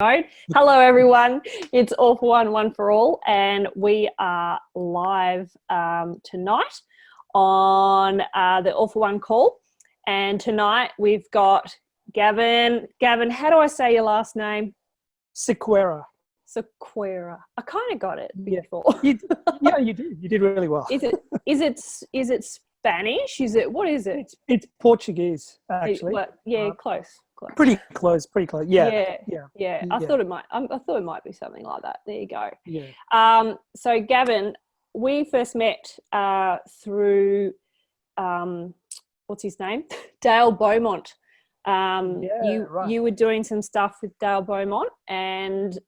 Hello, everyone. It's All for One, One for All, and we are live tonight on the All for One call. And tonight we've got Gavin. Gavin, how do I say your last name? Sequeira. Sequeira. I kind of got it before. Yeah, you did. You did really well. Is it Spanish? What is it? It's Portuguese, actually. Close. Pretty close. Yeah. I thought it might be something like that. There you go. Yeah. So Gavin, we first met through what's his name? Dale Beaumont. You were doing some stuff with Dale Beaumont, and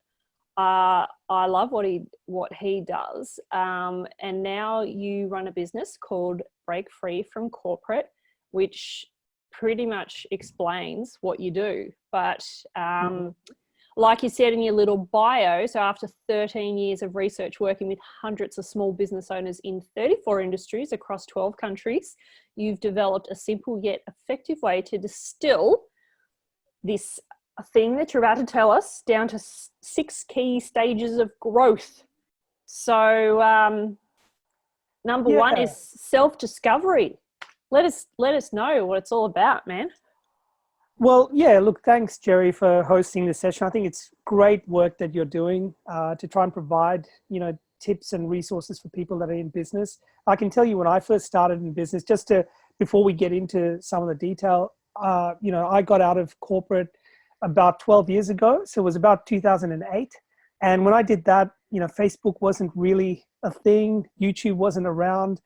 I love what he does. And now you run a business called Break Free from Corporate, which pretty much explains what you do. But like you said in your little bio, so after 13 years of research working with hundreds of small business owners in 34 industries across 12 countries, you've developed a simple yet effective way to distill this thing that you're about to tell us down to 6 key stages of growth. So number one is self-discovery. Let us know what it's all about, man. Well, yeah, look, thanks, Jerry, for hosting this session. I think it's great work that you're doing to try and provide, tips and resources for people that are in business. I can tell you when I first started in business, before we get into some of the detail, I got out of corporate about 12 years ago. So it was about 2008. And when I did that, Facebook wasn't really a thing. YouTube wasn't around.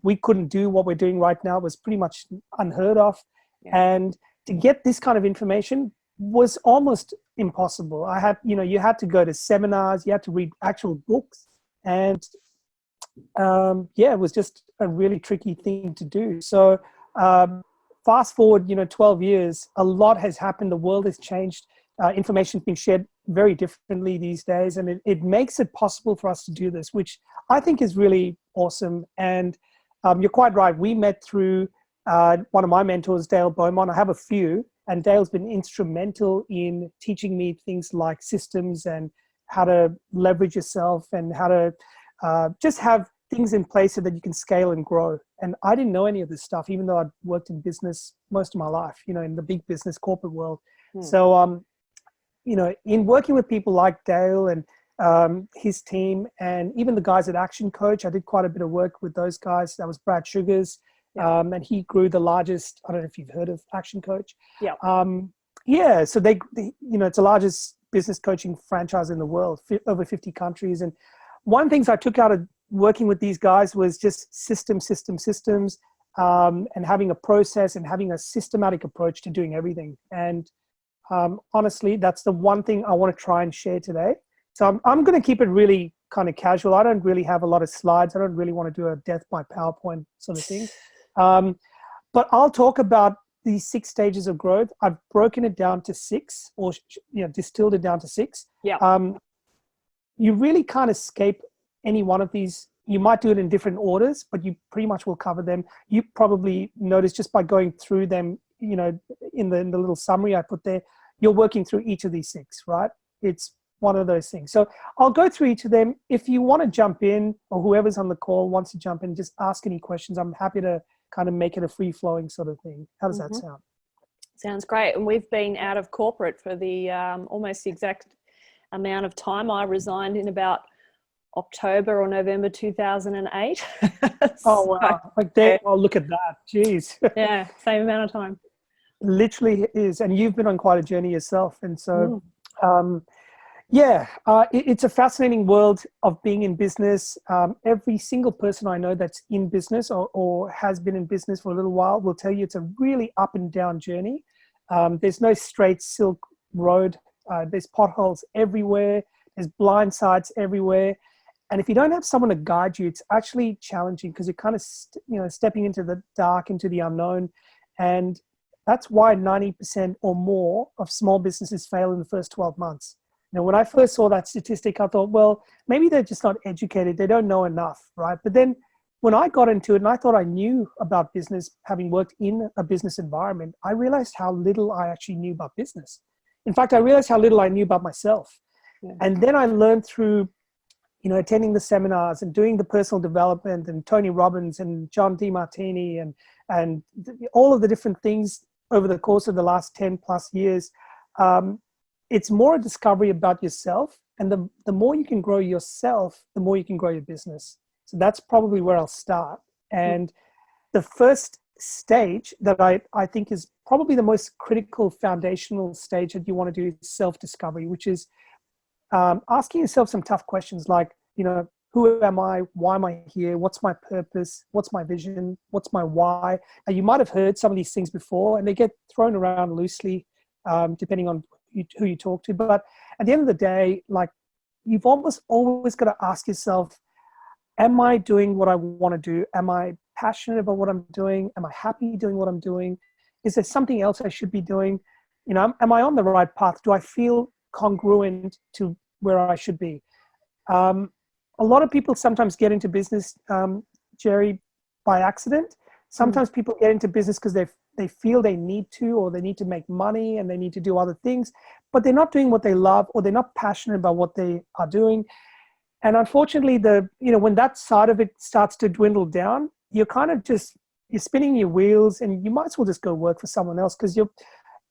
We couldn't do what we're doing right now. It was pretty much unheard of. Yeah. And to get this kind of information was almost impossible. You had to go to seminars, you had to read actual books. And it was just a really tricky thing to do. So fast forward, 12 years, a lot has happened. The world has changed. Information's been shared very differently these days. And it makes it possible for us to do this, which I think is really awesome. And you're quite right. We met through one of my mentors, Dale Beaumont. I have a few, and Dale's been instrumental in teaching me things like systems and how to leverage yourself and how to just have things in place so that you can scale and grow. And I didn't know any of this stuff, even though I'd worked in business most of my life, in the big business corporate world. So, in working with people like Dale and his team, and even the guys at Action Coach, I did quite a bit of work with those guys. That was Brad Sugars. And he grew the largest, I don't know if you've heard of Action Coach. So they it's the largest business coaching franchise in the world, over 50 countries. And one things I took out of working with these guys was just systems, and having a process and having a systematic approach to doing everything. And honestly, that's the one thing I want to try and share today. So I'm going to keep it really kind of casual. I don't really have a lot of slides. I don't really want to do a death by PowerPoint sort of thing. But I'll talk about these 6 stages of growth. I've broken it down to 6, or distilled it down to 6. You really can't escape any one of these. You might do it in different orders, but you pretty much will cover them. You probably notice just by going through them, in the little summary I put there, you're working through each of these 6, right? It's one of those things. So I'll go through each of them. If you want to jump in, or whoever's on the call wants to jump in, just ask any questions. I'm happy to kind of make it a free-flowing sort of thing. How does that sound? Sounds great. And we've been out of corporate for the almost the exact amount of time. I resigned in about October or November 2008. Oh, wow. Oh, look at that. Jeez. Yeah, same amount of time. Literally is. And you've been on quite a journey yourself. And so, it's a fascinating world of being in business. Every single person I know that's in business or has been in business for a little while will tell you it's a really up and down journey. There's no straight silk road. There's potholes everywhere. There's blind sides everywhere. And if you don't have someone to guide you, it's actually challenging because you're kind of, stepping into the dark, into the unknown. And that's why 90% or more of small businesses fail in the first 12 months. Now, when I first saw that statistic, I thought, well, maybe they're just not educated. They don't know enough, right? But then when I got into it and I thought I knew about business, having worked in a business environment, I realized how little I actually knew about business. in fact, I realized how little I knew about myself. Yeah. And then I learned through, attending the seminars and doing the personal development and Tony Robbins and John DeMartini and all of the different things over the course of the last 10 plus years. It's more a discovery about yourself. And the more you can grow yourself, the more you can grow your business. So that's probably where I'll start. And the first stage that I think is probably the most critical foundational stage that you want to do is self-discovery, which is asking yourself some tough questions like, who am I? Why am I here? What's my purpose? What's my vision? What's my why? And you might have heard some of these things before, and they get thrown around loosely depending on who you talk to. But at the end of the day, like, you've almost always got to ask yourself, am I doing what I want to do? Am I passionate about what I'm doing? Am I happy doing what I'm doing? Is there something else I should be doing? Am I on the right path? Do I feel congruent to where I should be? A lot of people sometimes get into business, Jerry, by accident. Sometimes people get into business because they feel they need to, or they need to make money and they need to do other things, but they're not doing what they love, or they're not passionate about what they are doing. And unfortunately, when that side of it starts to dwindle down, you're kind of you're spinning your wheels, and you might as well just go work for someone else, because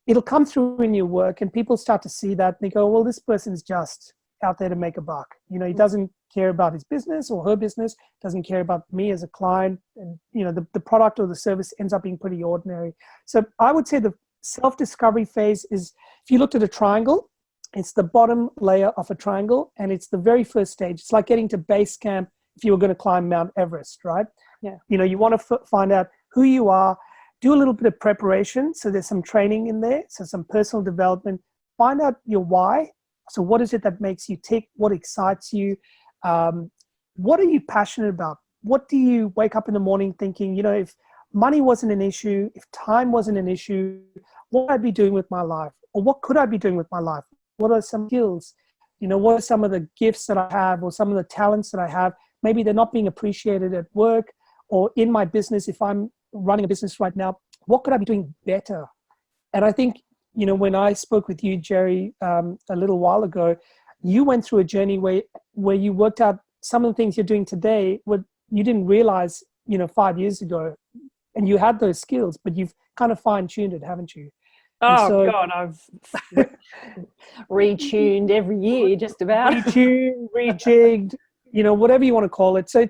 it'll come through in your work, and people start to see that and they go, well, this person's just out there to make a buck. He doesn't care about his business or her business, doesn't care about me as a client. And, the product or the service ends up being pretty ordinary. So I would say the self-discovery phase is, if you looked at a triangle, it's the bottom layer of a triangle, and it's the very first stage. It's like getting to base camp if you were going to climb Mount Everest, right? Yeah. You want to find out who you are, do a little bit of preparation. So there's some training in there, so some personal development. Find out your why. So what is it that makes you tick? What excites you? What are you passionate about? What do you wake up in the morning thinking, if money wasn't an issue, if time wasn't an issue, what would I be doing with my life? Or what could I be doing with my life? What are some skills? What are some of the gifts that I have, or some of the talents that I have? Maybe they're not being appreciated at work or in my business. If I'm running a business right now, what could I be doing better? And I think, when I spoke with you, Jerry, a little while ago, you went through a journey where you worked out some of the things you're doing today, what you didn't realize, 5 years ago, and you had those skills, but you've kind of fine-tuned it, haven't you? God, I've retuned every year, just about. Retuned, rejigged, whatever you want to call it. So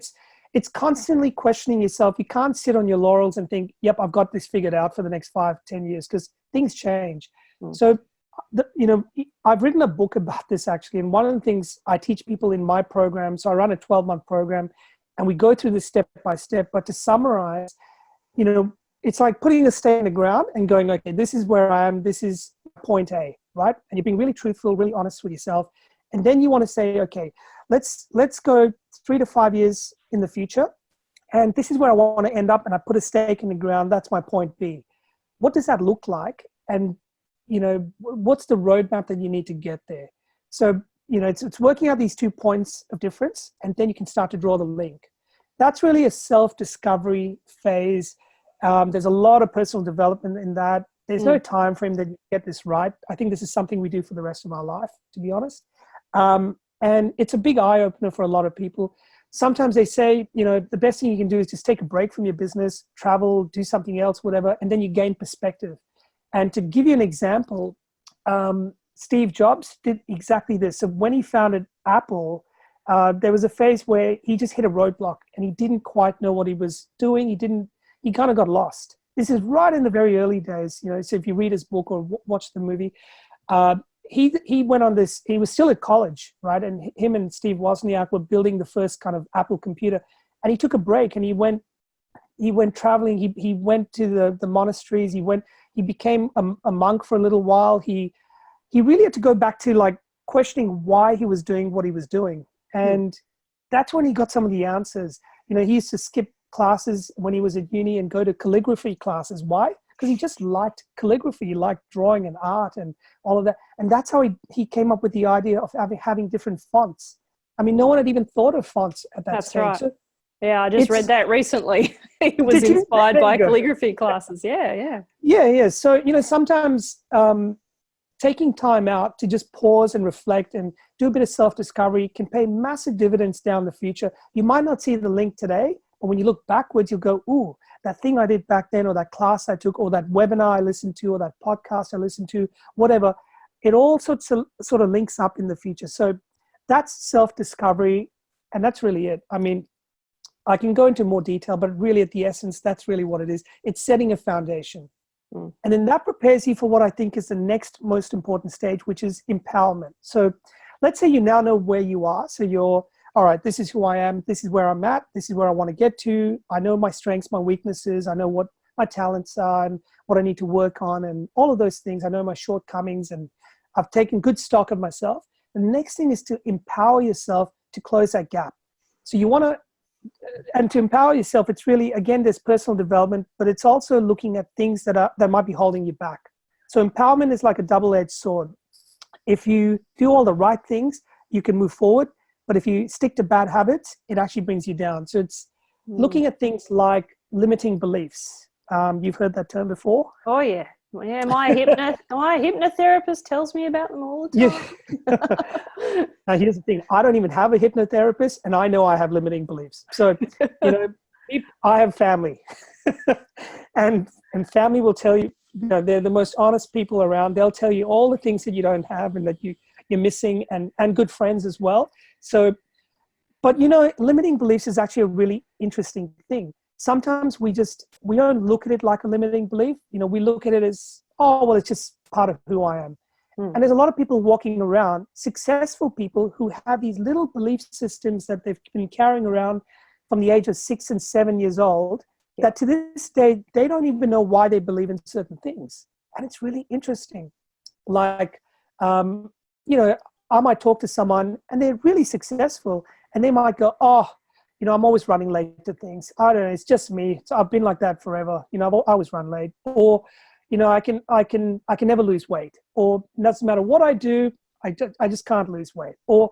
it's constantly questioning yourself. You can't sit on your laurels and think, yep, I've got this figured out for the next 5-10 years, because things change. So, I've written a book about this, actually. And one of the things I teach people in my program, so I run a 12-month program, and we go through this step by step. But to summarize, it's like putting a stake in the ground and going, okay, this is where I am. This is point A, right? And you're being really truthful, really honest with yourself. And then you want to say, okay, let's go 3 to 5 years in the future. And this is where I want to end up. And I put a stake in the ground. That's my point B. What does that look like? And, what's the roadmap that you need to get there? So, it's working out these 2 points of difference, and then you can start to draw the link. That's really a self-discovery phase. There's a lot of personal development in that. There's no time frame that you get this right. I think this is something we do for the rest of our life, to be honest. And it's a big eye-opener for a lot of people. Sometimes they say, the best thing you can do is just take a break from your business, travel, do something else, whatever, and then you gain perspective. And to give you an example, Steve Jobs did exactly this. So when he founded Apple, there was a phase where he just hit a roadblock and he didn't quite know what he was doing. He kind of got lost. This is right in the very early days, so if you read his book or watch the movie, he went on this, he was still at college, right? And him and Steve Wozniak were building the first kind of Apple computer, and he took a break and he went traveling. He went to the monasteries. He became a monk for a little while. He really had to go back to like questioning why he was doing what he was doing. And that's when he got some of the answers. He used to skip classes when he was at uni and go to calligraphy classes. Why? Because he just liked calligraphy. He liked drawing and art and all of that. And that's how he came up with the idea of having different fonts. I mean, no one had even thought of fonts at that stage. That's right. Yeah, I just read that recently. He was inspired by calligraphy classes. Yeah. So, sometimes taking time out to just pause and reflect and do a bit of self-discovery can pay massive dividends down the future. You might not see the link today, but when you look backwards, you'll go, ooh, that thing I did back then, or that class I took, or that webinar I listened to, or that podcast I listened to, whatever. It all sort of links up in the future. So that's self-discovery, and that's really it. I mean, I can go into more detail, but really at the essence, that's really what it is. It's setting a foundation. And then that prepares you for what I think is the next most important stage, which is empowerment. So let's say you now know where you are. So you're, all right, this is who I am. This is where I'm at. This is where I want to get to. I know my strengths, my weaknesses. I know what my talents are and what I need to work on and all of those things. I know my shortcomings, and I've taken good stock of myself. The next thing is to empower yourself to close that gap. So you want to, and to empower yourself, it's really, again, there's personal development, but it's also looking at things that might be holding you back. So empowerment is like a double-edged sword. If you do all the right things, you can move forward. But if you stick to bad habits, it actually brings you down. So it's looking at things like limiting beliefs. You've heard that term before? Oh, yeah. Yeah, my hypnotherapist tells me about them all the time. Now, here's the thing. I don't even have a hypnotherapist, and I know I have limiting beliefs. So, I have family. and family will tell you, they're the most honest people around. They'll tell you all the things that you don't have and that you're missing, and good friends as well. So, but, limiting beliefs is actually a really interesting thing. Sometimes we don't look at it like a limiting belief. We look at it as, oh, well, it's just part of who I am. And there's a lot of people walking around, successful people who have these little belief systems that they've been carrying around from the age of 6 and 7 years old, that to this day, they don't even know why they believe in certain things. And it's really interesting. Like, I might talk to someone and they're really successful and they might go, oh, I'm always running late to things. I don't know. It's just me. I've been like that forever. I always run late. Or, I can never lose weight. Or it doesn't matter what I do, I just can't lose weight. Or,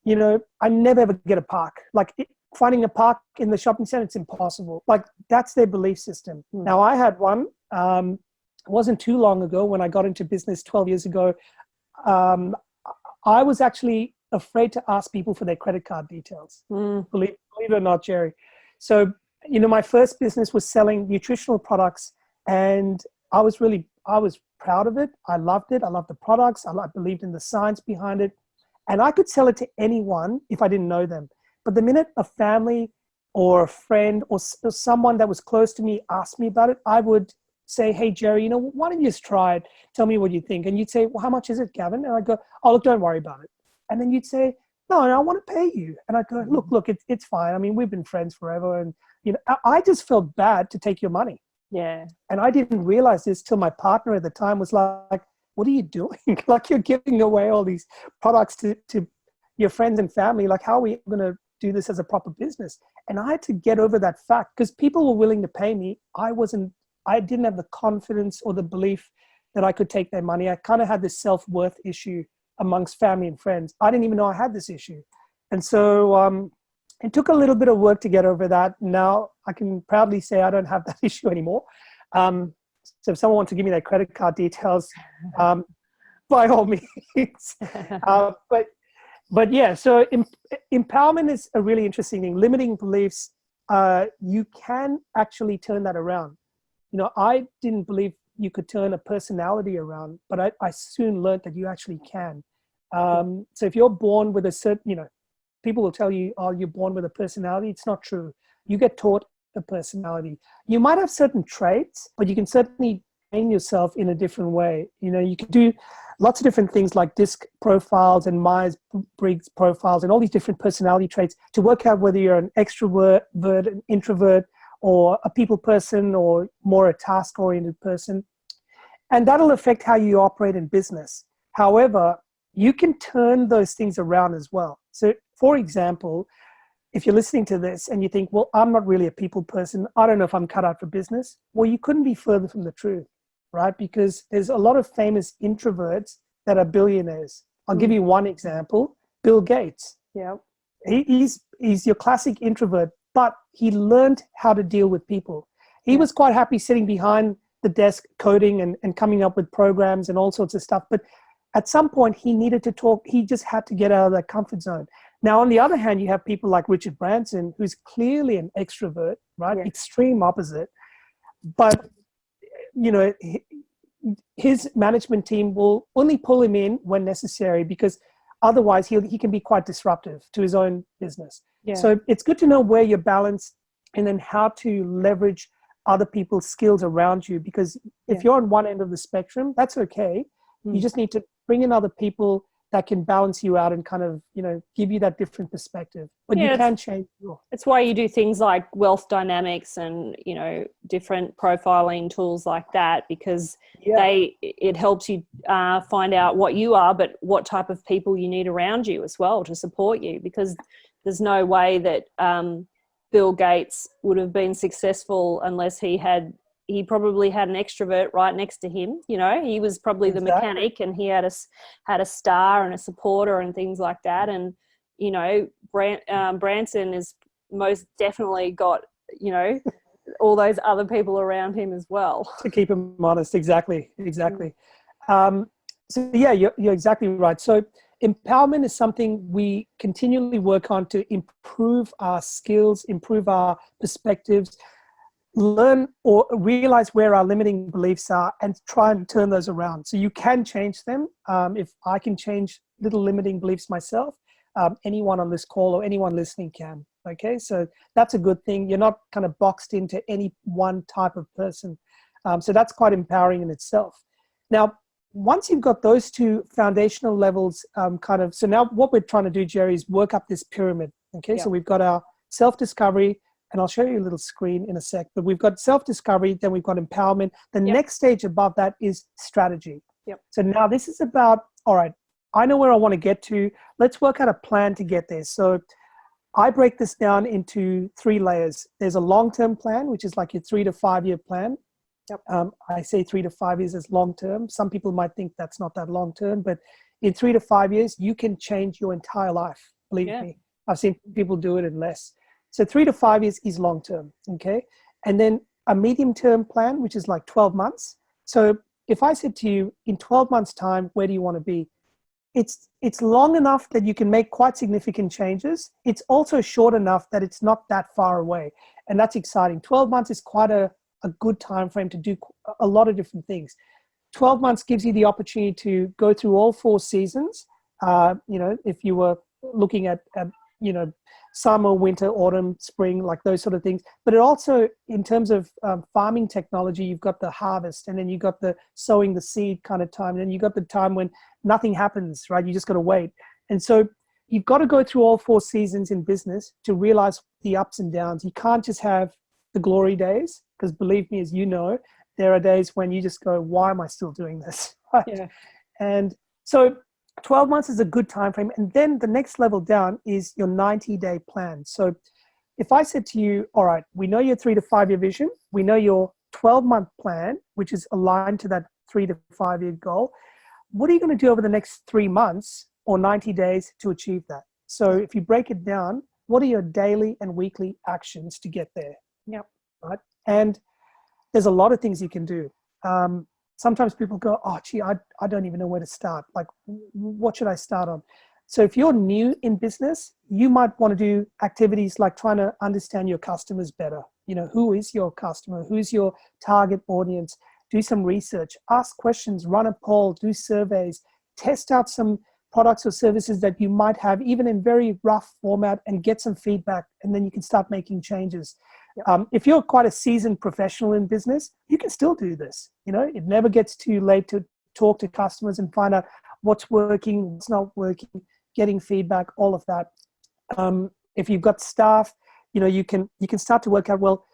I never ever get a park. Like finding a park in the shopping center, it's impossible. Like that's their belief system. Now I had one. It wasn't too long ago when I got into business 12 years ago. I was actually afraid to ask people for their credit card details. Believe it or not, Jerry. So, my first business was selling nutritional products, and I was proud of it. I loved it. I loved the products. I believed in the science behind it, and I could sell it to anyone if I didn't know them. But the minute a family or a friend or someone that was close to me asked me about it, I would say, hey, Jerry, why don't you just try it? Tell me what you think. And you'd say, well, how much is it, Gavin? And I'd go, oh, look, don't worry about it. And then you'd say, no, I want to pay you. And I'd go, look, it's fine. I mean, we've been friends forever. And, I just felt bad to take your money. Yeah. And I didn't realize this till my partner at the time was like, what are you doing? Like you're giving away all these products to your friends and family. Like, how are we going to do this as a proper business? And I had to get over that fact because people were willing to pay me. I didn't have the confidence or the belief that I could take their money. I kind of had this self-worth issue amongst family and friends. I didn't even know I had this issue. And so it took a little bit of work to get over that. Now I can proudly say I don't have that issue anymore. So if someone wants to give me their credit card details, by all means. But yeah, so empowerment is a really interesting thing. Limiting beliefs, you can actually turn that around. I didn't believe you could turn a personality around, but I soon learned that you actually can. So if you're born with a certain, people will tell you, oh, you're born with a personality. It's not true. You get taught a personality. You might have certain traits, but you can certainly train yourself in a different way. You can do lots of different things like DISC profiles and Myers-Briggs profiles and all these different personality traits to work out whether you're an extrovert, an introvert, or a people person, or more a task-oriented person. And that'll affect how you operate in business. However, you can turn those things around as well. So, for example, if you're listening to this and you think, well, I'm not really a people person, I don't know if I'm cut out for business. Well, you couldn't be further from the truth, right? Because there's a lot of famous introverts that are billionaires. I'll give you one example, Bill Gates. Yeah. He's your classic introvert, but he learned how to deal with people. He was quite happy sitting behind the desk coding and coming up with programs and all sorts of stuff. But at some point he needed to talk. He just had to get out of that comfort zone. Now, on the other hand, you have people like Richard Branson, who's clearly an extrovert, right? Yeah. Extreme opposite. But, you know, his management team will only pull him in when necessary, because otherwise he can be quite disruptive to his own business. Yeah. So it's good to know where you're balanced and then how to leverage other people's skills around you, because if you're on one end of the spectrum, that's okay. You just need to bring in other people that can balance you out and kind of, you know, give you that different perspective. But you can change. It's why you do things like wealth dynamics and, you know, different profiling tools like that, because it helps you find out what you are, but what type of people you need around you as well to support you, because there's no way that Bill Gates would have been successful unless he probably had an extrovert right next to him. You know, he was probably the mechanic, and he had a star and a supporter and things like that. And, you know, Branson is most definitely got, you know, all those other people around him as well. To keep him honest. Exactly. So yeah, you're exactly right. So empowerment is something we continually work on to improve our skills, improve our perspectives, learn or realize where our limiting beliefs are, and try and turn those around. So you can change them. If I can change little limiting beliefs myself, anyone on this call or anyone listening can. Okay, so that's a good thing. You're not kind of boxed into any one type of person. So that's quite empowering in itself. Now, once you've got those two foundational levels, so now what we're trying to do, Jerry, is work up this pyramid. Okay, so we've got our self-discovery, and I'll show you a little screen in a sec, but we've got self-discovery, then we've got empowerment. The next stage above that is strategy. So now this is about, all right, I know where I want to get to. Let's work out a plan to get there. So I break this down into 3 layers. There's a long-term plan, which is like your 3 to 5 year plan. I say 3 to 5 years as long-term. Some people might think that's not that long-term, but in 3 to 5 years, you can change your entire life. Believe me, I've seen people do it in less. So 3 to 5 years is long-term, okay? And then a medium-term plan, which is like 12 months. So if I said to you, in 12 months' time, where do you want to be? It's long enough that you can make quite significant changes. It's also short enough that it's not that far away. And that's exciting. 12 months is quite a good time frame to do a lot of different things. 12 months gives you the opportunity to go through all 4 seasons. You know, if you were looking at you know, summer, winter, autumn, spring, like those sort of things. But it also, in terms of farming technology, you've got the harvest, and then you've got the sowing the seed kind of time. And then you've got the time when nothing happens, right? You just got to wait. And so you've got to go through all 4 seasons in business to realize the ups and downs. You can't just have the glory days, because believe me, as you know, there are days when you just go, why am I still doing this? Right? Yeah. And so 12 months is a good time frame. And then the next level down is your 90-day plan. So if I said to you, all right, we know your 3 to 5 year vision, we know your 12-month plan, which is aligned to that 3 to 5 year goal. What are you going to do over the next 3 months or 90 days to achieve that? So if you break it down, what are your daily and weekly actions to get there? Right. And there's a lot of things you can do. Sometimes people go, oh, gee, I don't even know where to start. Like, what should I start on? So if you're new in business, you might want to do activities like trying to understand your customers better. You know, who is your customer? Who's your target audience? Do some research, ask questions, run a poll, do surveys, test out some products or services that you might have, even in very rough format, and get some feedback. And then you can start making changes. If you're quite a seasoned professional in business, you can still do this. You know, it never gets too late to talk to customers and find out what's working, what's not working, getting feedback, all of that. If you've got staff, you know, you can start to work out, well,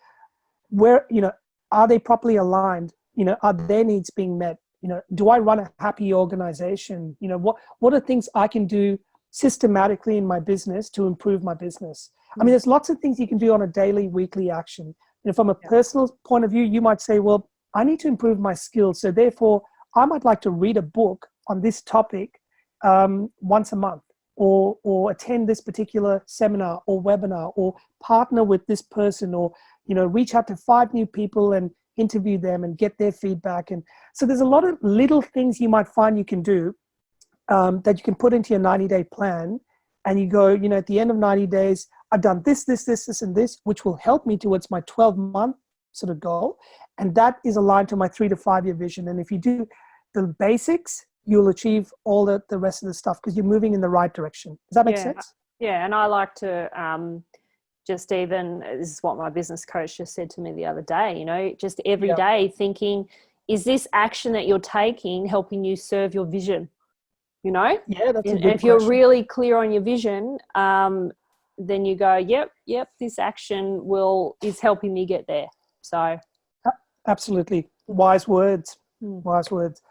where, you know, are they properly aligned? You know, are their needs being met? You know, do I run a happy organization? You know, what are things I can do systematically in my business to improve my business? I mean, there's lots of things you can do on a daily, weekly action. You know, from a personal point of view, you might say, well, I need to improve my skills. So therefore, I might like to read a book on this topic once a month, or attend this particular seminar or webinar, or partner with this person, or, you know, reach out to 5 new people and interview them and get their feedback. And so there's a lot of little things you might find you can do that you can put into your 90-day plan, and you go, you know, at the end of 90 days, I've done this, this, this, this, and this, which will help me towards my 12-month sort of goal. And that is aligned to my 3 to 5 year vision. And if you do the basics, you'll achieve all the rest of the stuff because you're moving in the right direction. Does that make sense? Yeah. And I like to just even, this is what my business coach just said to me the other day, you know, just every day thinking, is this action that you're taking helping you serve your vision? You know? Yeah, that's a good and if you're really clear on your vision, then you go, yep, this action is helping me get there. So absolutely. Wise words. Wise words.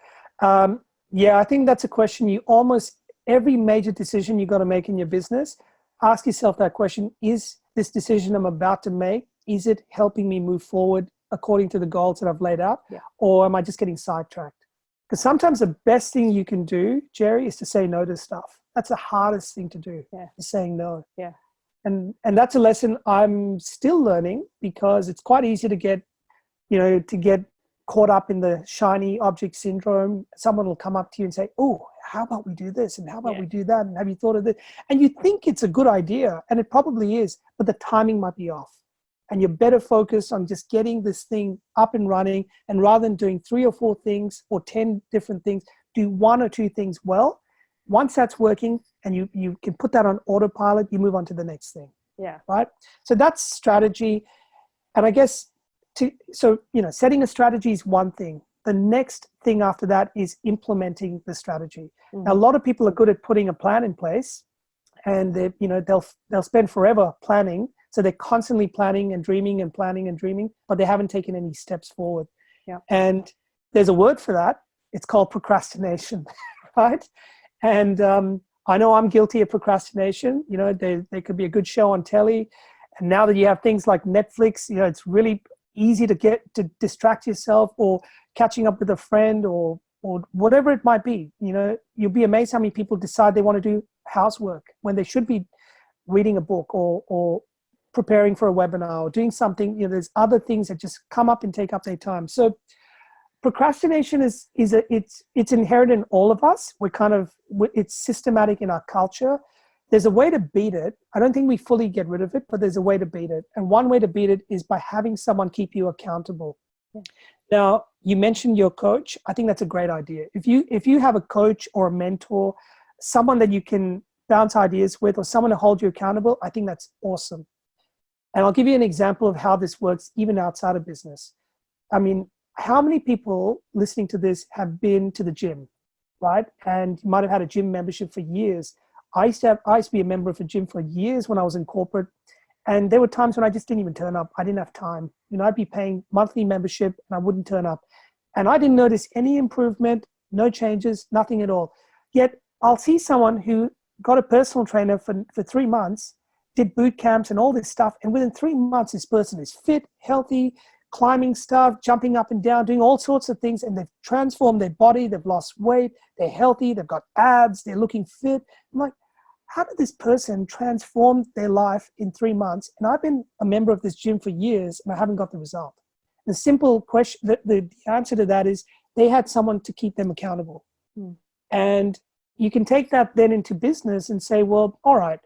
Yeah, I think that's a question you almost every major decision you got to make in your business, ask yourself that question. Is this decision I'm about to make, is it helping me move forward according to the goals that I've laid out? Yeah. Or am I just getting sidetracked? Because sometimes the best thing you can do, Jerry, is to say no to stuff. That's the hardest thing to do, is saying no. Yeah. And that's a lesson I'm still learning, because it's quite easy to get caught up in the shiny object syndrome. Someone will come up to you and say, oh, how about we do this? And how about we do that? And have you thought of this? And you think it's a good idea, and it probably is, but the timing might be off. And you're better focused on just getting this thing up and running. And rather than doing 3 or 4 things or 10 different things, do 1 or 2 things well. Once that's working and you can put that on autopilot, you move on to the next thing. Yeah. Right? So that's strategy. And I guess, setting a strategy is one thing. The next thing after that is implementing the strategy. Mm-hmm. Now, a lot of people are good at putting a plan in place, and they'll spend forever planning. So they're constantly planning and dreaming and planning and dreaming, but they haven't taken any steps forward. Yeah. And there's a word for that. It's called procrastination, right? And I know I'm guilty of procrastination. You know, there could be a good show on telly. And now that you have things like Netflix, you know, it's really easy to distract yourself, or catching up with a friend, or whatever it might be. You know, you'll be amazed how many people decide they want to do housework when they should be reading a book or preparing for a webinar or doing something. You know, there's other things that just come up and take up their time. So procrastination it's inherent in all of us. It's systematic in our culture. There's a way to beat it. I don't think we fully get rid of it, but there's a way to beat it. And one way to beat it is by having someone keep you accountable. Yeah. Now, you mentioned your coach. I think that's a great idea. If you have a coach or a mentor, someone that you can bounce ideas with, or someone to hold you accountable, I think that's awesome. And I'll give you an example of how this works even outside of business. I mean, how many people listening to this have been to the gym, right? And you might have had a gym membership for years. I used to be a member of a gym for years when I was in corporate. And there were times when I just didn't even turn up. I didn't have time. You know, I'd be paying monthly membership and I wouldn't turn up. And I didn't notice any improvement, no changes, nothing at all. Yet I'll see someone who got a personal trainer for 3 months, did boot camps and all this stuff. And within 3 months, this person is fit, healthy, climbing stuff, jumping up and down, doing all sorts of things. And they've transformed their body. They've lost weight. They're healthy. They've got abs. They're looking fit. I'm like, how did this person transform their life in 3 months? And I've been a member of this gym for years and I haven't got the result. The simple question, the answer to that is they had someone to keep them accountable. And you can take that then into business and say, well, all right,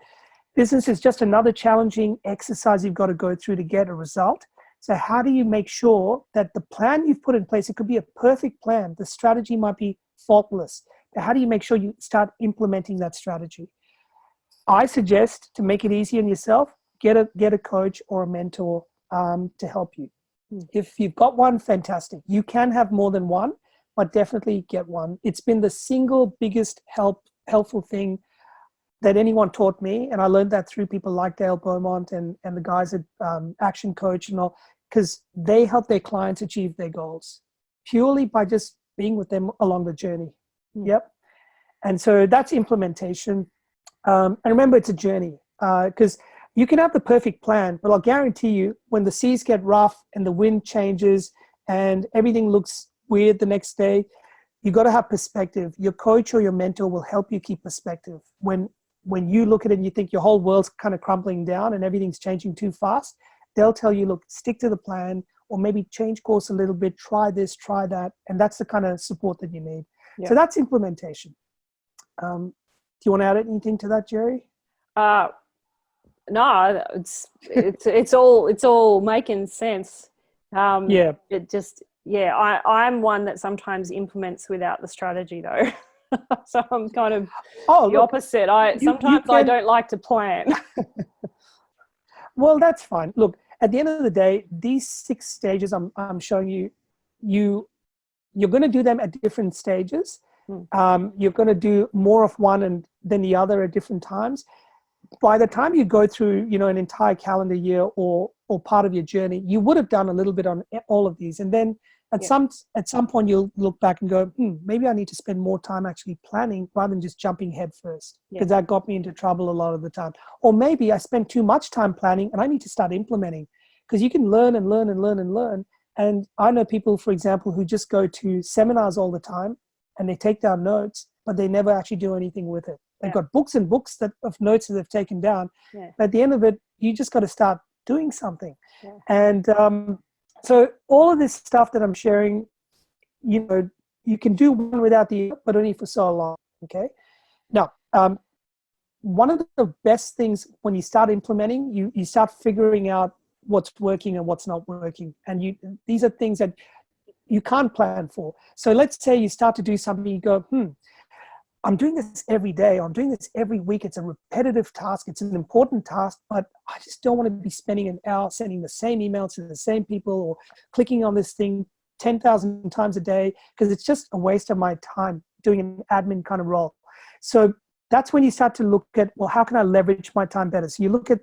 business is just another challenging exercise you've got to go through to get a result. So how do you make sure that the plan you've put in place, it could be a perfect plan. The strategy might be faultless. But how do you make sure you start implementing that strategy? I suggest, to make it easy on yourself, get a coach or a mentor to help you. If you've got one, fantastic. You can have more than one, but definitely get one. It's been the single biggest helpful thing that anyone taught me. And I learned that through people like Dale Beaumont and the guys at Action Coach and all, because they help their clients achieve their goals purely by just being with them along the journey. Yep. And so that's implementation. And remember, it's a journey, because you can have the perfect plan, but I'll guarantee you when the seas get rough and the wind changes and everything looks weird the next day, you got to have perspective. Your coach or your mentor will help you keep perspective. When you look at it and you think your whole world's kind of crumbling down and everything's changing too fast, they'll tell you, look, stick to the plan, or maybe change course a little bit, try this, try that. And that's the kind of support that you need. Yeah. So that's implementation. Do you want to add anything to that, Jerry? No, it's all making sense. Yeah. It just, I'm one that sometimes implements without the strategy though. So I'm kind of the opposite. I don't like to plan. Well, that's fine. Look, at the end of the day, these 6 stages I'm showing you, you're going to do them at different stages. You're going to do more of one and then the other at different times. By the time you go through, an entire calendar year or part of your journey, you would have done a little bit on all of these. And then at some point you'll look back and go, maybe I need to spend more time actually planning rather than just jumping head first, because that got me into trouble a lot of the time. Or maybe I spent too much time planning and I need to start implementing, because you can learn and learn and learn and learn. And I know people, for example, who just go to seminars all the time and they take down notes, but they never actually do anything with it. They've got books and books of notes that they've taken down. Yeah. But at the end of it, you just got to start doing something. Yeah. And so all of this stuff that I'm sharing, you can do one without the other, but only for so long. Okay. Now, one of the best things when you start implementing, you start figuring out what's working and what's not working. And these are things that you can't plan for. So let's say you start to do something, you go, I'm doing this every day. I'm doing this every week. It's a repetitive task. It's an important task, but I just don't want to be spending an hour sending the same emails to the same people or clicking on this thing 10,000 times a day, because it's just a waste of my time doing an admin kind of role. So that's when you start to look at, well, how can I leverage my time better? So you look at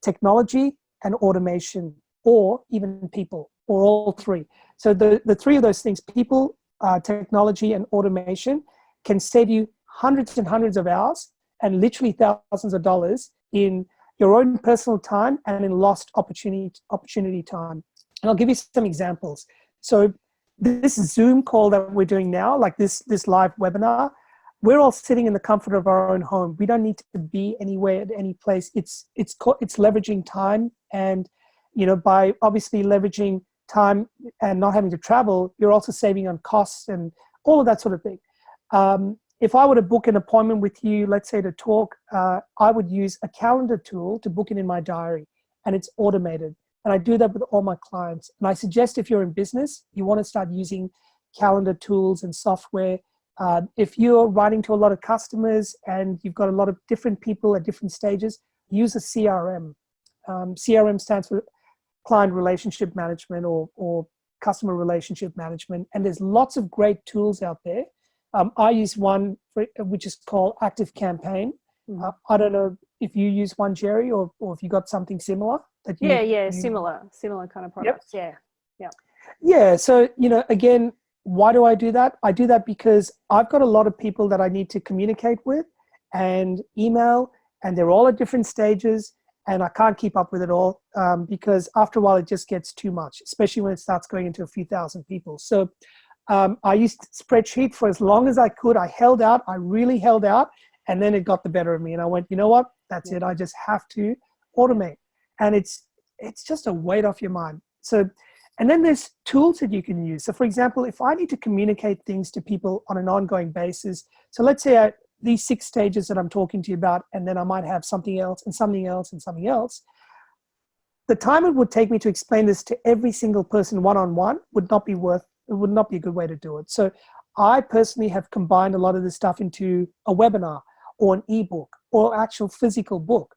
technology and automation, or even people, or all three. So the three of those things, people, technology, and automation, can save you hundreds and hundreds of hours and literally thousands of dollars in your own personal time and in lost opportunity time. And I'll give you some examples. So this Zoom call that we're doing now, like this live webinar, we're all sitting in the comfort of our own home. We don't need to be anywhere at any place. It's leveraging time, and by obviously leveraging time and not having to travel, you're also saving on costs and all of that sort of thing. If I were to book an appointment with you, let's say to talk, I would use a calendar tool to book it in my diary, and it's automated. And I do that with all my clients. And I suggest if you're in business, you want to start using calendar tools and software. If you're writing to a lot of customers and you've got a lot of different people at different stages, use a CRM. CRM stands for Client Relationship Management or Customer Relationship Management. And there's lots of great tools out there. I use one which is called Active Campaign. I don't know if you use one, Jerry, or if you got something similar. Similar kind of products. Yep. Yeah. So, again, why do I do that? I do that because I've got a lot of people that I need to communicate with and email, and they're all at different stages, and I can't keep up with it all because after a while it just gets too much, especially when it starts going into a few thousand people. So I used spreadsheet for as long as I could. I really held out, and then it got the better of me. And I went, you know what? That's it. I just have to automate. And it's just a weight off your mind. So, and then there's tools that you can use. So for example, if I need to communicate things to people on an ongoing basis, so let's say these 6 stages that I'm talking to you about, and then I might have something else and something else and something else, the time it would take me to explain this to every single person one-on-one would not be a good way to do it. So I personally have combined a lot of this stuff into a webinar or an ebook or actual physical book.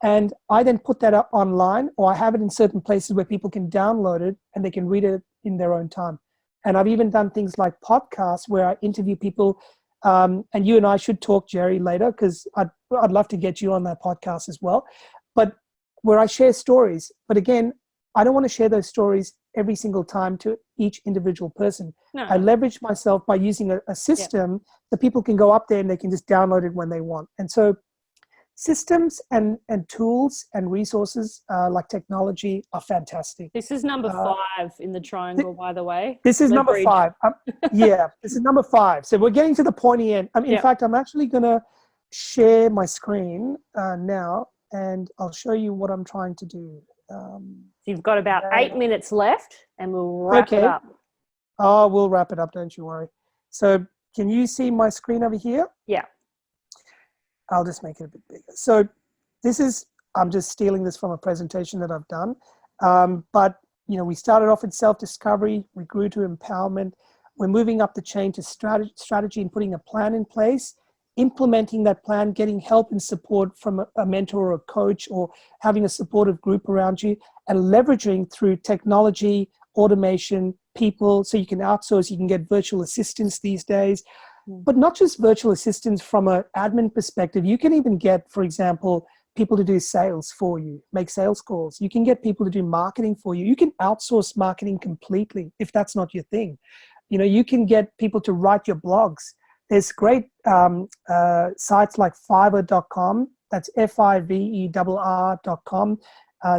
And I then put that up online, or I have it in certain places where people can download it and they can read it in their own time. And I've even done things like podcasts where I interview people. And you and I should talk, Jerry, later, because I'd love to get you on that podcast as well. But where I share stories. But again, I don't want to share those stories every single time to each individual person. No. I leverage myself by using a system that people can go up there and they can just download it when they want. And so systems and tools and resources like technology are fantastic. This is number 5 in the triangle, by the way. This is number 5. This is number 5. So we're getting to the pointy end. In fact, I'm actually going to share my screen now, and I'll show you what I'm trying to do. You've got about 8 minutes left, and we'll wrap it up. Oh, we'll wrap it up. Don't you worry. So can you see my screen over here? Yeah. I'll just make it a bit bigger. So this is, I'm just stealing this from a presentation that I've done. But, you know, we started off in self-discovery, we grew to empowerment. We're moving up the chain to strategy and putting a plan in place, implementing that plan, getting help and support from a mentor or a coach, or having a supportive group around you, and leveraging through technology, automation, people, so you can outsource, you can get virtual assistants these days. But not just virtual assistants from an admin perspective. You can even get, for example, people to do sales for you, make sales calls. You can get people to do marketing for you. You can outsource marketing completely if that's not your thing. You know, you can get people to write your blogs. There's great sites like Fiverr.com. That's Fiverr.com.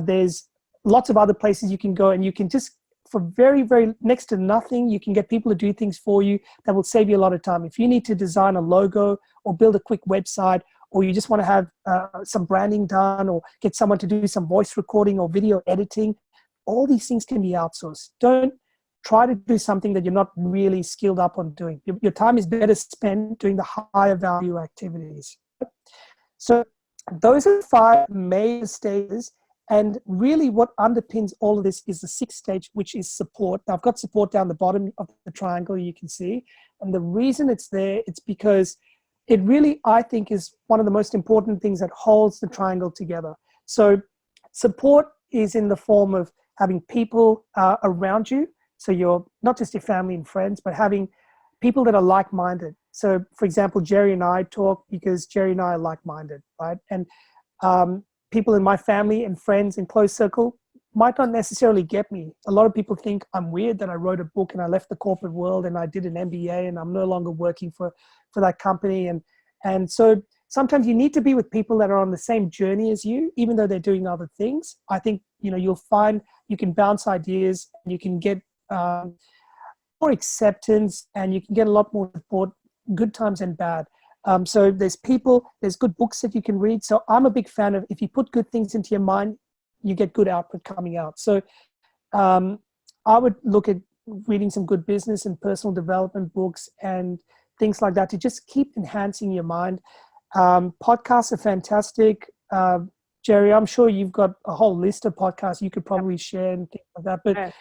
There's lots of other places you can go, and you can just, for very, very next to nothing, you can get people to do things for you that will save you a lot of time. If you need to design a logo or build a quick website, or you just want to have some branding done, or get someone to do some voice recording or video editing, all these things can be outsourced. Don't try to do something that you're not really skilled up on doing. Your time is better spent doing the higher value activities. So those are 5 major stages. And really what underpins all of this is the 6th stage, which is support. Now, I've got support down the bottom of the triangle, you can see. And the reason it's there, it's because it really, I think, is one of the most important things that holds the triangle together. So support is in the form of having people around you. So you're not just your family and friends, but having people that are like-minded. So for example, Jerry and I talk because Jerry and I are like-minded, right? And people in my family and friends and close circle might not necessarily get me. A lot of people think I'm weird that I wrote a book and I left the corporate world and I did an MBA and I'm no longer working for that company. And so sometimes you need to be with people that are on the same journey as you, even though they're doing other things. I think, you know, you'll find you can bounce ideas, and you can get more acceptance, and you can get a lot more support, good times and bad. So there's people, there's good books that you can read. So I'm a big fan of, if you put good things into your mind, you get good output coming out. So I would look at reading some good business and personal development books and things like that to just keep enhancing your mind. Podcasts are fantastic. Jerry, I'm sure you've got a whole list of podcasts you could probably share and things like that. But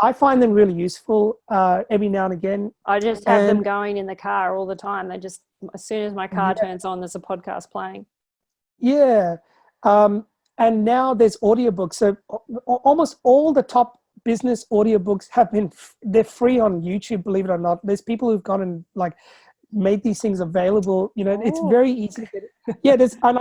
I find them really useful every now and again. I just have them going in the car all the time. They just, as soon as my car turns on, there's a podcast playing. Yeah. And now there's audiobooks. So almost all the top business audiobooks they're free on YouTube, believe it or not. There's people who've gone and like made these things available. You know, it's very easy to get it. Yeah, and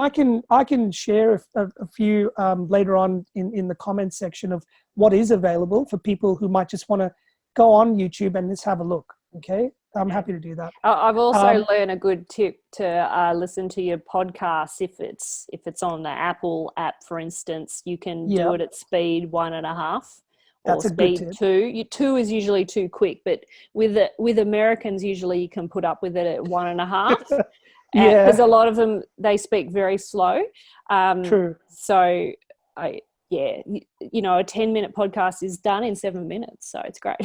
I can share a few later on in the comments section of what is available for people who might just want to go on YouTube and just have a look. Okay, I'm happy to do that. I've also learned a good tip to listen to your podcast. If it's on the Apple app, for instance, you can do it at speed 1.5. That's a good tip. 2. 2 is usually too quick, but with Americans, usually you can put up with it at 1.5. Yeah, because a lot of them, they speak very slow. True. So you know, a 10-minute podcast is done in 7 minutes, so it's great.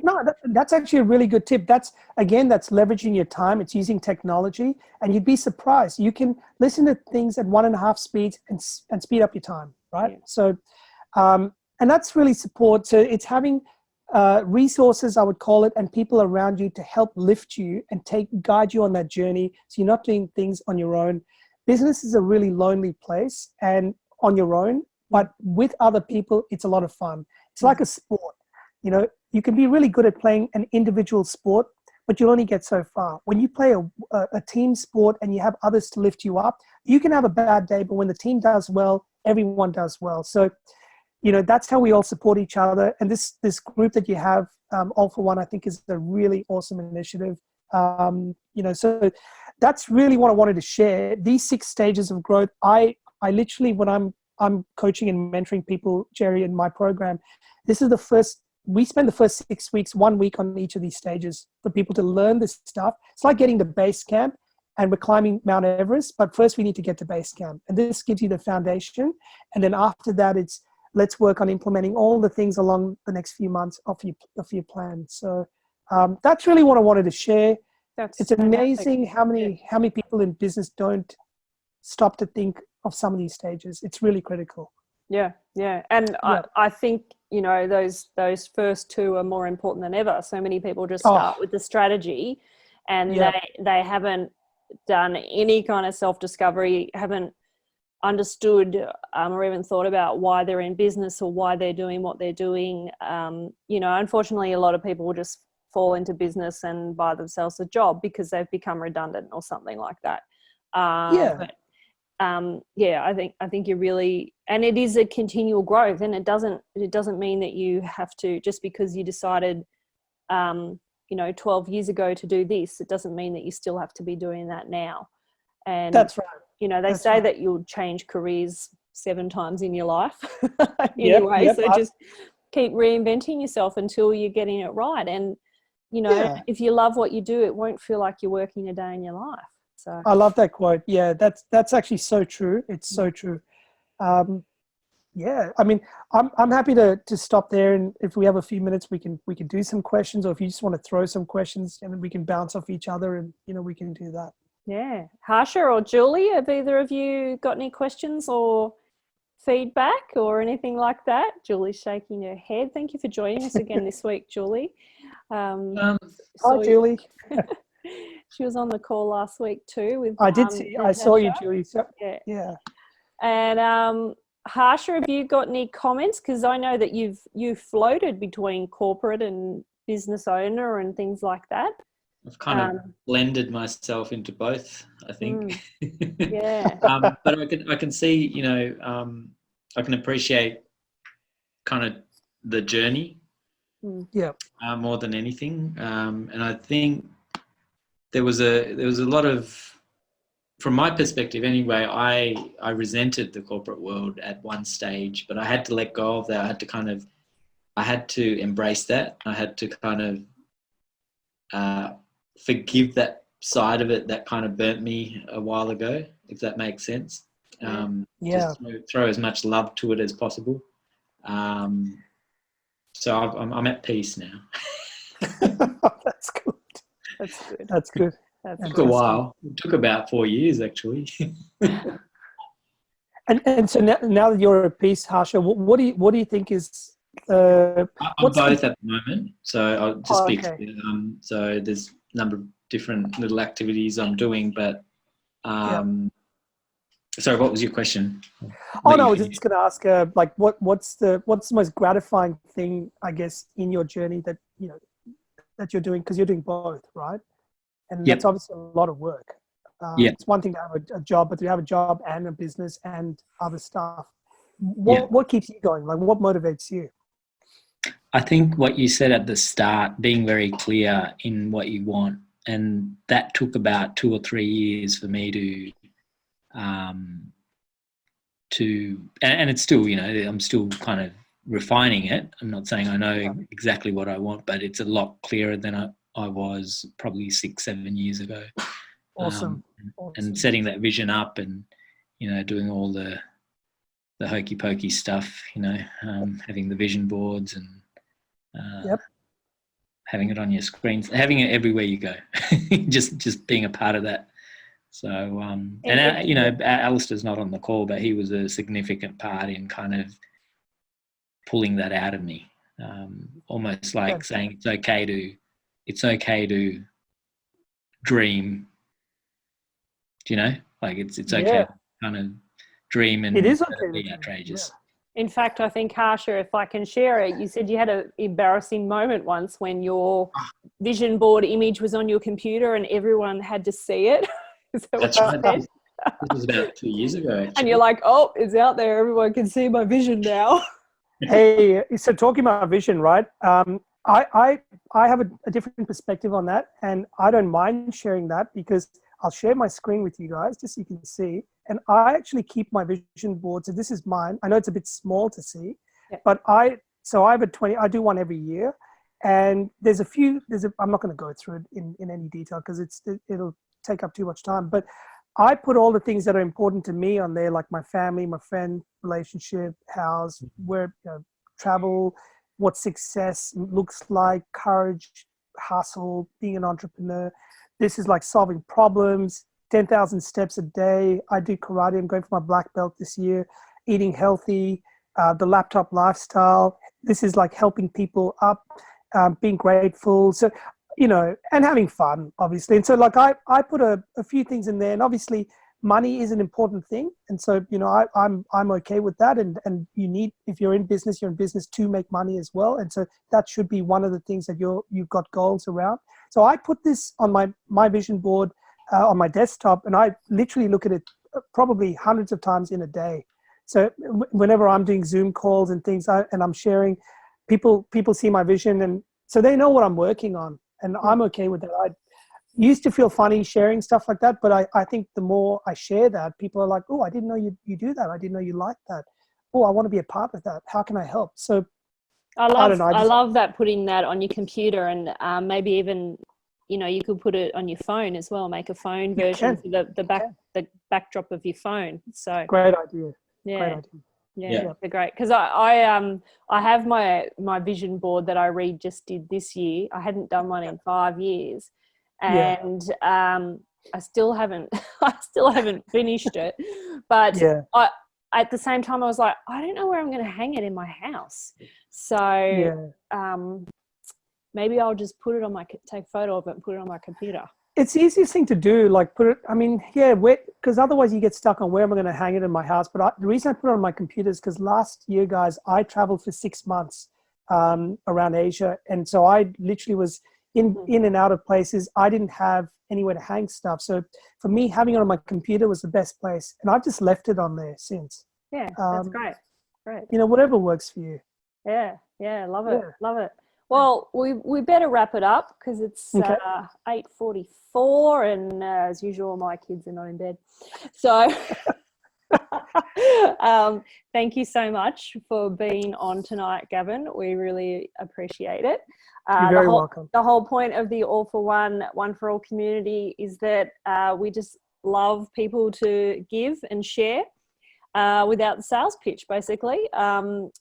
No, that's actually a really good tip. That's leveraging your time. It's using technology, and you'd be surprised. You can listen to things at 1.5 speeds and speed up your time, right? Yeah. So, and that's really support. So it's having resources, I would call it, and people around you to help lift you and guide you on that journey. So you're not doing things on your own. Business is a really lonely place, and on your own, but with other people, it's a lot of fun. It's like a sport. You know, you can be really good at playing an individual sport, but you'll only get so far. When you play a team sport and you have others to lift you up, you can have a bad day, but when the team does well, everyone does well. So, you know, that's how we all support each other. And this group that you have, All for One, I think is a really awesome initiative. You know, so that's really what I wanted to share. These 6 stages of growth, I literally, when I'm coaching and mentoring people, Jerry, in my program, we spend the first 6 weeks, 1 week on each of these stages for people to learn this stuff. It's like getting to base camp, and we're climbing Mount Everest, but first we need to get to base camp. And this gives you the foundation. And then after that, it's let's work on implementing all the things along the next few months of your plan. So that's really what I wanted to share. It's amazing how many people in business don't stop to think of some of these stages. It's really critical. Yeah. And I think, you know, those first two are more important than ever. So many people just start with the strategy, and they haven't done any kind of self-discovery, haven't understood or even thought about why they're in business or why they're doing what they're doing. You know, unfortunately, a lot of people will just fall into business and buy themselves a job because they've become redundant or something like that. But I think you're really, and it is a continual growth, and it doesn't mean that you have to, just because you decided 12 years ago to do this, it doesn't mean that you still have to be doing that now. And that's right. You know, they say that you'll change careers 7 times in your life anyway. So just keep reinventing yourself until you're getting it right. And, you know, if you love what you do, it won't feel like you're working a day in your life. So I love that quote. Yeah, that's actually so true. It's so true. I mean, I'm happy to stop there, and if we have a few minutes, we can do some questions, or if you just want to throw some questions, and we can bounce off each other, and you know, we can do that. Yeah. Harsha or Julie, have either of you got any questions or feedback or anything like that? Julie's shaking her head. Thank you for joining us again this week, Julie. Hi, Julie. She was on the call last week too with I did see. I saw you, Julie. So, yeah. And Harsha, have you got any comments? Because I know that you've floated between corporate and business owner and things like that. I've kind of blended myself into both, I think. Yeah. But I can see, you know, I can appreciate kind of the journey. More than anything. And I think there was a lot of, from my perspective anyway, I resented the corporate world at one stage, but I had to let go of that. I had to embrace that. I had to kind of forgive that side of it that kind of burnt me a while ago, if that makes sense. Just throw as much love to it as possible. So I'm at peace now. That's good. That's good. It took a while. It took about 4 years, actually. And so now that you're at peace, Harsha, what do you think is? I'm both at the moment. So I'll just be clear. So there's a number of different little activities I'm doing, but sorry, what was your question? Oh no, I was just going to ask, like, what's the most gratifying thing, I guess, in your journey that you know that you're doing, because you're doing both, right? And that's obviously a lot of work. It's one thing to have a job, but to have a job and a business and other stuff, what keeps you going? Like, what motivates you? I think what you said at the start, being very clear in what you want, and that took about 2 or 3 years for me to and it's still, you know, I'm still kind of refining it. I'm not saying I know exactly what I want, but it's a lot clearer than I was probably 6-7 years ago. Awesome. And setting that vision up, and you know, doing all the hokey pokey stuff, you know, having the vision boards and having it on your screens, having it everywhere you go, just being a part of that. So, you know, Alistair's not on the call, but he was a significant part in kind of pulling that out of me. Almost like saying it's okay to dream. Do you know? Like it's okay to kind of dream, and it is okay be outrageous. In fact, I think, Harsha, if I can share it, you said you had an embarrassing moment once when your vision board image was on your computer and everyone had to see it. That's right. This was about 2 years ago, actually. And you're like, oh, it's out there. Everyone can see my vision now. Hey, so talking about vision, right? I have a different perspective on that, and I don't mind sharing that, because I'll share my screen with you guys just so you can see. And I actually keep my vision board. So this is mine. I know it's a bit small to see, but I have I do one every year, and I'm not going to go through it in any detail because it'll take up too much time, but I put all the things that are important to me on there, like my family, my friend, relationship, house, where, you know, travel, what success looks like, courage, hustle, being an entrepreneur. this is like solving problems, 10,000 steps a day. I do karate. I'm going for my black belt this year. Eating healthy, the laptop lifestyle. This is like helping people up, being grateful. So, you know, and having fun, obviously. And so like I put a few things in there, and obviously money is an important thing. And so, you know, I'm okay with that. And you need, if you're in business to make money as well. And so that should be one of the things that you've got goals around. So I put this on my vision board on my desktop, and I literally look at it probably hundreds of times in a day. So whenever I'm doing Zoom calls and things, and I'm sharing, people see my vision, and so they know what I'm working on, and I'm okay with that. I used to feel funny sharing stuff like that, but I think the more I share that, people are like, oh, I didn't know you do that. I didn't know you like that. Oh, I want to be a part of that. How can I help? So I love that, putting that on your computer, and maybe even, you know, you could put it on your phone as well, make a phone version for the backdrop of your phone. So great idea. Yeah. Great idea. Yeah, they're great. Because I have my vision board that I just did this year. I hadn't done one in 5 years, and I still haven't finished it. But at the same time, I was like, I don't know where I'm going to hang it in my house. So maybe I'll just take a photo of it and put it on my computer. It's the easiest thing to do, like put it, I mean, because otherwise you get stuck on where am I going to hang it in my house. But the reason I put it on my computer is because last year, guys, I traveled for 6 months around Asia. And so I literally was in and out of places. I didn't have anywhere to hang stuff. So for me, having it on my computer was the best place. And I've just left it on there since. Yeah, that's great. Great. You know, whatever works for you. Yeah, love it. Love it. Well, we better wrap it up because it's 8:44, and as usual, my kids are not in bed. So thank you so much for being on tonight, Gavin. We really appreciate it. You're very welcome. The whole point of the All for One, One for All community is that we just love people to give and share. Without the sales pitch, basically.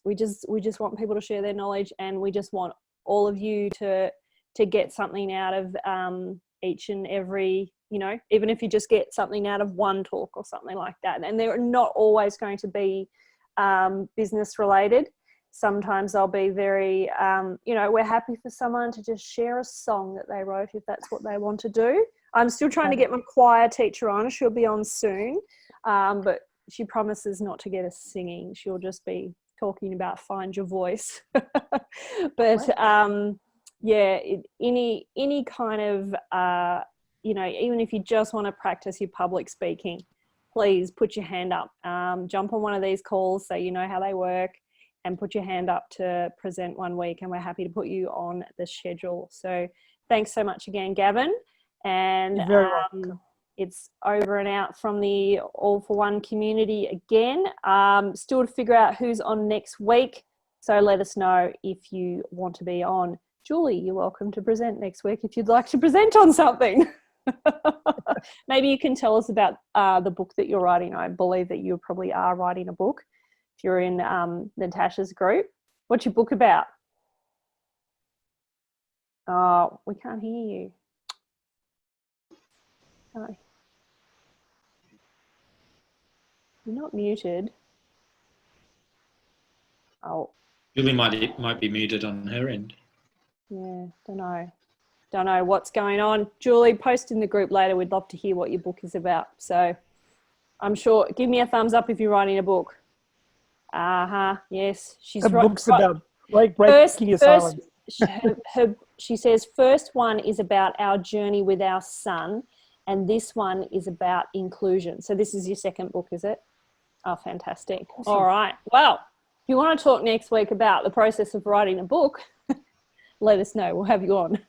We just want people to share their knowledge, and we just want all of you to get something out of each and every, you know, even if you just get something out of one talk or something like that. And they're not always going to be business related. Sometimes they'll be very, you know, we're happy for someone to just share a song that they wrote if that's what they want to do. I'm still trying to get my choir teacher on. She'll be on soon, but she promises not to get us singing. She'll just be talking about find your voice. But any kind of, you know, even if you just want to practice your public speaking, please put your hand up. Jump on one of these calls so you know how they work, and put your hand up to present one week, and we're happy to put you on the schedule. So thanks so much again, Gavin. And you're very welcome. It's over and out from the All for One community again. Still to figure out who's on next week. So let us know if you want to be on. Julie, you're welcome to present next week if you'd like to present on something. Maybe you can tell us about the book that you're writing. I believe that you probably are writing a book if you're in Natasha's group. What's your book about? Oh, we can't hear you. Oh. You're not muted. Oh. Julie might be muted on her end. Yeah, don't know what's going on. Julie, post in the group later. We'd love to hear what your book is about. So I'm sure, give me a thumbs up if you're writing a book. Yes, she's writing. Her book's about breaking your silence. She says first one is about our journey with our son, and this one is about inclusion. So this is your second book, is it? Oh, fantastic. Awesome. All right. Well, if you want to talk next week about the process of writing a book, let us know. We'll have you on.